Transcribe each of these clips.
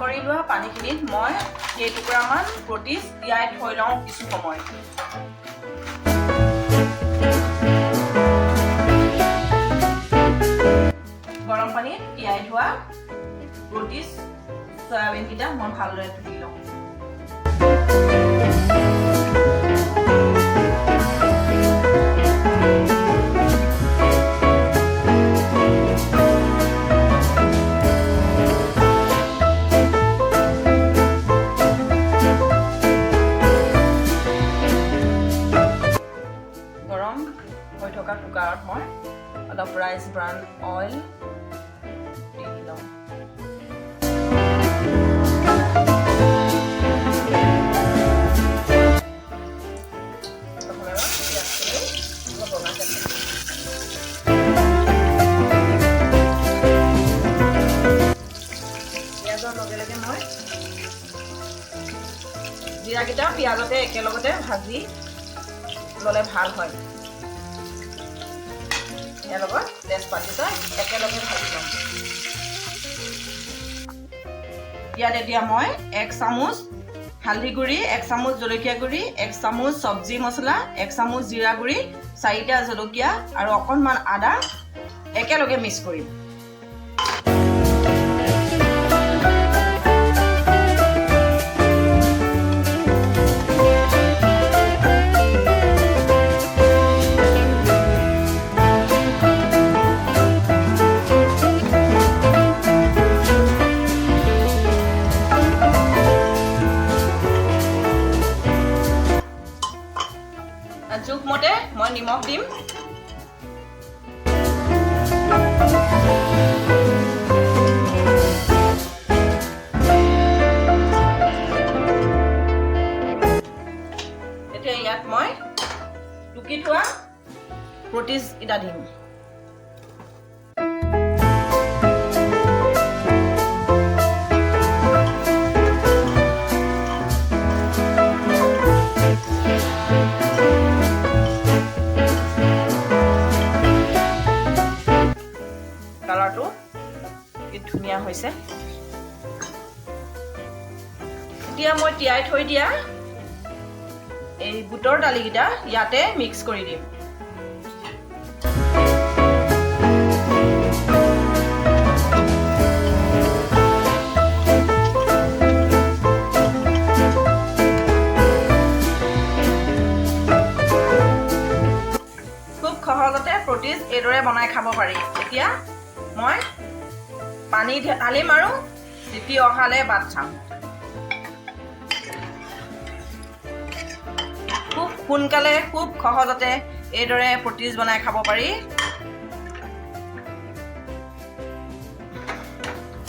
কৰি লোৱা পানীখিনিত মই কেইটুকুৰামান প্ৰটিজ তিয়াই থৈ লওঁ কিছু সময়। গৰম পানীত তিয়াই থোৱা প্ৰটিজ চয়াবিনকেইটা মই ভালদৰে ধুই লওঁ। হৈ থকা কুকাৰত মই অলপ ৰাইচ ব্ৰাউন অইল দি লওঁ। পিঁয়াজৰ লগে লগে মই জিৰাকেইটা পিঁয়াজতে একেলগতে ভাজি ল'লে ভাল হয়। ইয়াৰ লগত তেজপাতকেইটা একেলগে ভাজি ল'ম। ইয়াত এতিয়া মই 1 চামুচ হালধি গুড়ি, 1 চামুচ জলকীয়া গুড়ি, 1 চামুচ চব্জি মছলা, 1 চামুচ জিৰা গুড়ি, 4টা জলকীয়া আৰু অকণমান আদা একেলগে মিক্স কৰিম। জোখমতে মই নিমখ দিম। এতিয়া ইয়াত মই টুকি থোৱা প্ৰটিজ কেইটা দিম। কালাৰটো কি ধুনীয়া হৈছে। এতিয়া মই তিয়াই থৈ দিয়া এই বুটৰ দালিকেইটা ইয়াতে মিক্স কৰি দিম। খুব সহজতে প্ৰটিজ এইদৰে বনাই খাব পাৰি। এতিয়া মই পানী ঢালিম আৰু চিটি অহালে বাট চাম। খুব সোনকালে খুব সহজতে এইদৰে প্ৰটিজ বনাই খাব পাৰি।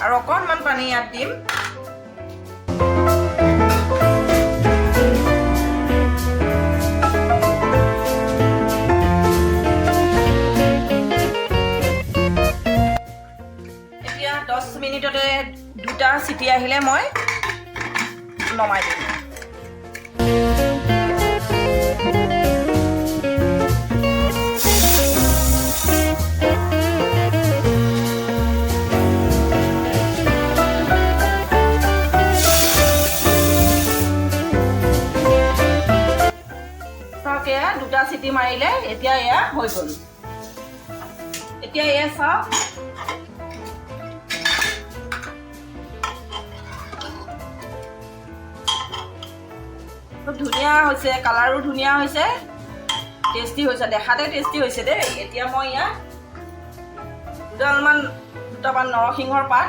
আৰু অকণমান পানী ইয়াত দিম। এতিয়া 10 মিনিটতে 2টা চিটি আহিলে মই নমাই দিম। চাওক, 2টা চিটি মাৰিলে এতিয়া এয়া হৈ গ'ল। এতিয়া এয়া চাওক, খুব ধুনীয়া হৈছে, কালাৰো ধুনীয়া হৈছে, টেষ্টি হৈছে, দেখাতে টেষ্টি হৈছে দেই। এতিয়া মই ইয়াত দুটামান নৰসিংহৰ পাত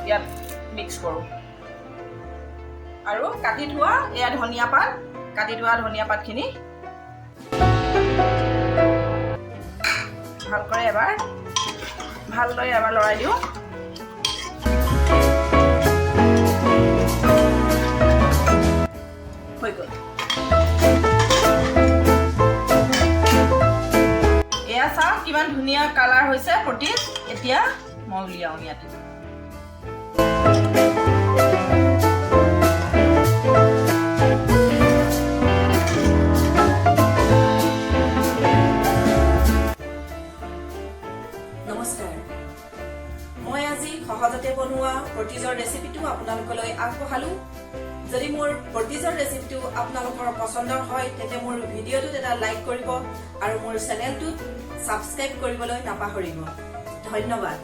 ইয়াত মিক্স কৰোঁ আৰু কাটি থোৱা এয়া ধনিয়া পাত, ধনিয়া পাতখিনি ভালদৰে এবাৰ লৰাই দিওঁ। হৈ গ'ল। এয়া চাওক কিমান ধুনীয়া কালাৰ হৈছে প্ৰটিজ। এতিয়া মই উলিয়াওঁ ইয়াতে। নমস্কাৰ, মই আজি সহজতে বনোৱা প্ৰটিজৰ ৰেচিপিটো আপোনালোকলৈ আগবঢ়ালো যদি মোৰ প্ৰটিজৰ ৰেচিপিটো আপোনালোকৰ পছন্দৰ হয় তেন্তে মোৰ ভিডিঅ'টোত এটা লাইক কৰিব আৰু মোৰ চেনেলটোত সাবস্ক্ৰাইব কৰিবলৈ নাপাহৰিব ধন্যবাদ